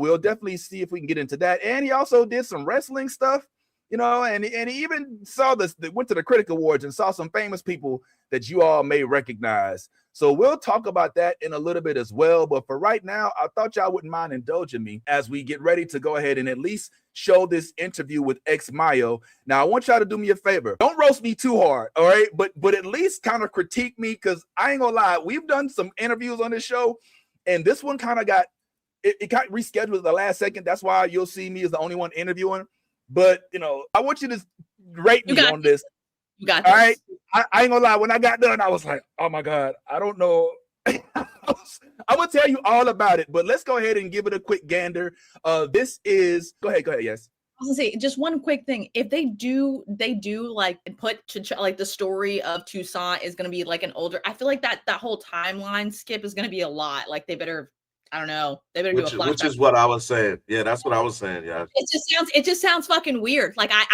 we'll definitely see if we can get into that. And he also did some wrestling stuff, you know, and he even saw this, went to the Critic Awards and saw some famous people that you all may recognize. So we'll talk about that in a little bit as well. But for right now, I thought y'all wouldn't mind indulging me as we get ready to go ahead and at least show this interview with X Mayo. Now, I want y'all to do me a favor. Don't roast me too hard, all right? But at least kind of critique me, because I ain't gonna lie. We've done some interviews on this show, and this one kind of got rescheduled at the last second. That's why you'll see me as the only one interviewing. But, you know, I want you to rate me on this. You got this. All right. I ain't gonna lie. When I got done, I was like, oh my God, I don't know. I'm gonna tell you all about it, but let's go ahead and give it a quick gander. This is go ahead. Yes. I was gonna say just one quick thing. If they do like put to like the story of Toussaint is gonna be like an older. I feel like that whole timeline skip is gonna be a lot. Like they better. I don't know. They better do a flashback. Which is what I was saying. Yeah, that's what I was saying. Yeah. It just sounds fucking weird. Like I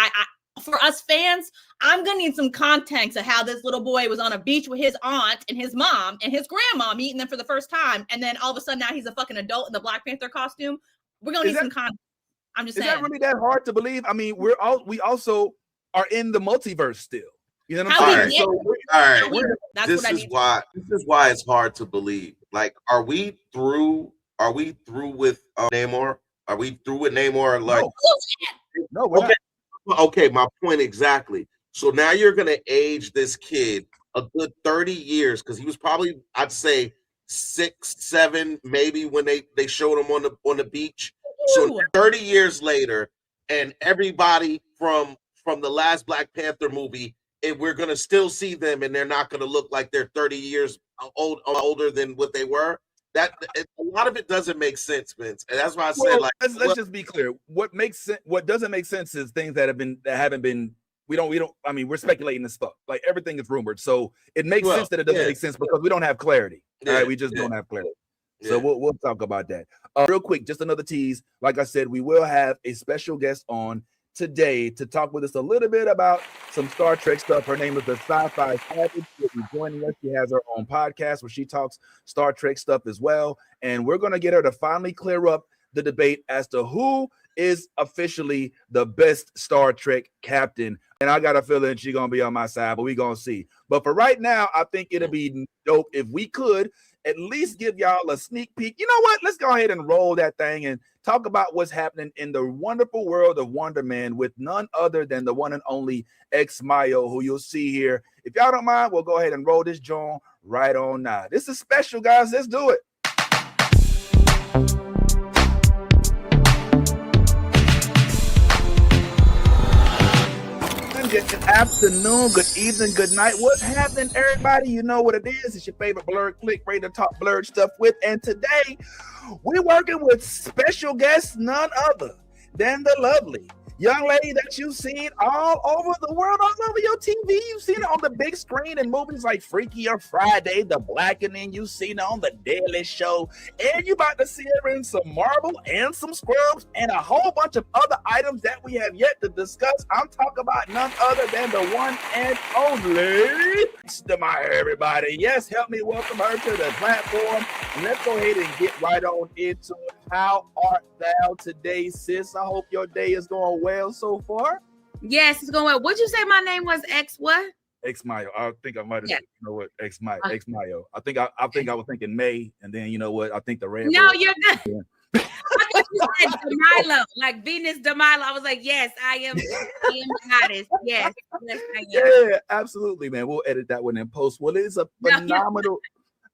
for us fans, I'm gonna need some context of how this little boy was on a beach with his aunt and his mom and his grandma meeting them for the first time, and then all of a sudden now he's a fucking adult in the Black Panther costume. We're gonna need some context. I'm just saying. Is that really that hard to believe? I mean, we also are in the multiverse still. You know what I'm saying? All right. This is why it's hard to believe. Like, are we through with Namor? Are we through with Namor? Like, no, we're not. Okay, my point exactly. So now you're gonna age this kid a good 30 years, because he was probably, I'd say 6, 7, maybe when they showed him on the beach. So 30 years later, and everybody from the last Black Panther movie, and we're gonna still see them, and they're not gonna look like they're 30 years older than what they were. A lot of it doesn't make sense, Vince, and that's why I said, like, let's just be clear. What makes sense, what doesn't make sense, is things that haven't been. We don't. I mean, we're speculating this stuff. Like, everything is rumored, so it makes sense that it doesn't make sense because we don't have clarity. All right, we just don't have clarity. So we'll talk about that real quick. Just another tease. Like I said, we will have a special guest on today to talk with us a little bit about some Star Trek stuff. Her name is the Sci-Fi Savage. She'll be joining us. She has her own podcast where she talks Star Trek stuff as well. And we're going to get her to finally clear up the debate as to who is officially the best Star Trek captain. And I got a feeling she's going to be on my side, but we're going to see. But for right now, I think it'll be dope if we could at least give y'all a sneak peek. You know what? Let's go ahead and roll that thing and talk about what's happening in the wonderful world of Wonder Man with none other than the one and only X Mayo, who you'll see here. If y'all don't mind, we'll go ahead and roll this joint right on now. This is special, guys. Let's do it. Good afternoon, good evening, good night. What's happening, everybody? You know what it is. It's your favorite blurred click, ready to talk blurred stuff with. And today, we're working with special guests, none other than the lovely young lady that you've seen all over the world, all over your TV. You've seen it on the big screen in movies like Freaky or Friday, The Blackening. You've seen it on The Daily Show. And you're about to see her in some Marvel and some Scrubs and a whole bunch of other items that we have yet to discuss. I'm talking about none other than the one and only Demaya, everybody. Yes, help me welcome her to the platform. And let's go ahead and get right on into it. How art thou today, sis? I hope your day is going well so far. Yes, it's going well. What'd you say my name was? X what? X Mayo. I think I might have said, you know what, X Mayo. X Mayo. I think I was thinking May, and then you know what? I think the red. No, you're good. Yeah. I thought you said DeMilo, like Venus DeMilo. I was like, yes, I am goddess. Yes, I am. Yeah, absolutely, man. We'll edit that one in post. Well, it's a phenomenal.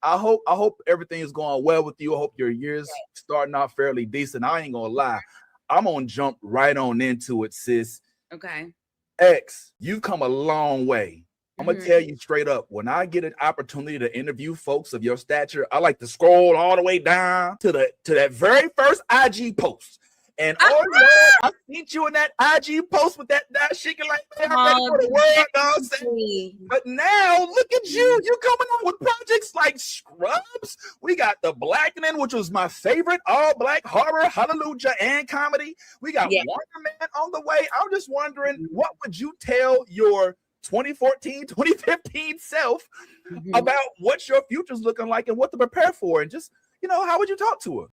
I hope everything is going well with you. I hope your year's starting out fairly decent. I ain't gonna lie. I'm gonna jump right on into it, sis. Okay. X, you've come a long way. I'm gonna tell you straight up, when I get an opportunity to interview folks of your stature, I like to scroll all the way down to that very first IG post. And oh Lord, I seen you in that IG post with that shaking like that. For the world, but now look at you. You coming on with projects like Scrubs. We got The Blackening, which was my favorite all-black horror, hallelujah, and comedy. We got Wonder Man on the way. I'm just wondering, what would you tell your 2014, 2015 self about what your future's looking like and what to prepare for? And just, you know, how would you talk to her?